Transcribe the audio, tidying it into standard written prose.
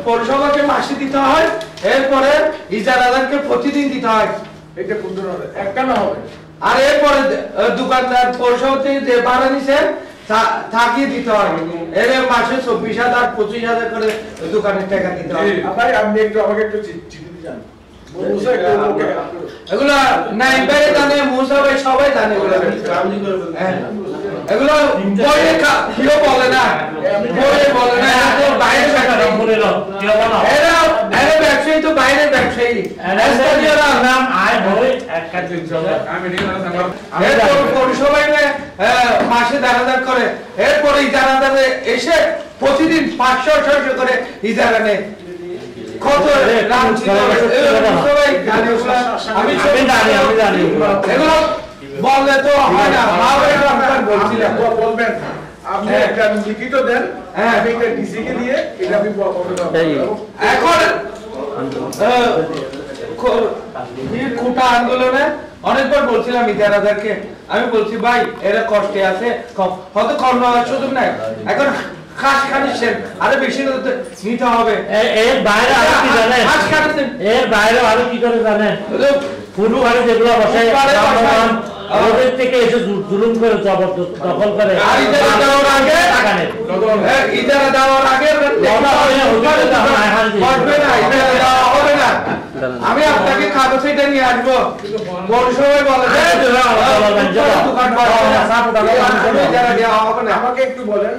পৌরসভাকে মাসে দিতে হয়, এরপরে ইজারাদারকে প্রতিদিন দিতে হয়। এটা কোন ধরনের একটা না হবে? আর এরপরে দোকানদার পৌরসভা থেকে যে ভাড়া নিছে থাকিয়ে দিতে হয়। এর মাসে 24,000 25,000 করে দোকানের টাকা দিতে হয়। ভাই আপনি একটু আমাকে একটু চিঠি দিন। এগুলো নাই বাইরে জানে, মুসা ভাই সবাই জানে এগুলো। এগুলো বইয়ে কেউ বলে না, বইয়ে বলে না, এত বাইরে এরা ব্যবসায়ী তো বাইরে ব্যবসায়ী। নাম আয় বই একটা দিন পৌরসভায় মাসে 10,000 করে, এরপরে ইজারাদারে এসে প্রতিদিন 500-600 করে ইজারা নেয়। কত আমি জানি এগুলো বললে তো হয় না। বলছিলাম বলবেন আপনি একটা লিখিত দেন, আমি একটা ডিসি কে দিয়ে এটা আমি এখন কোটা আন্দোলনে অনেকবার বলছিলাম ইজারাদারকে, আমি বলছি ভাই এরা কষ্টে আছে, হয়তো কর্ম সুযোগ নাই, এখন খাস খানিছেন আরে বেশি নিতে হবে। এর বাইরে আরো কি জানেন? এর বাইরে আরো কি করে জানেন? ফুলু বাড়ি যেগুলো বসে ওদের থেকে এসে জুলুম করে দখল করে। ইজারা দেওয়ার আগে আমি আপনাকে কাগজ এটা নিয়ে আসবো, পৌরসভায় বলে আমাকে একটু বলেন।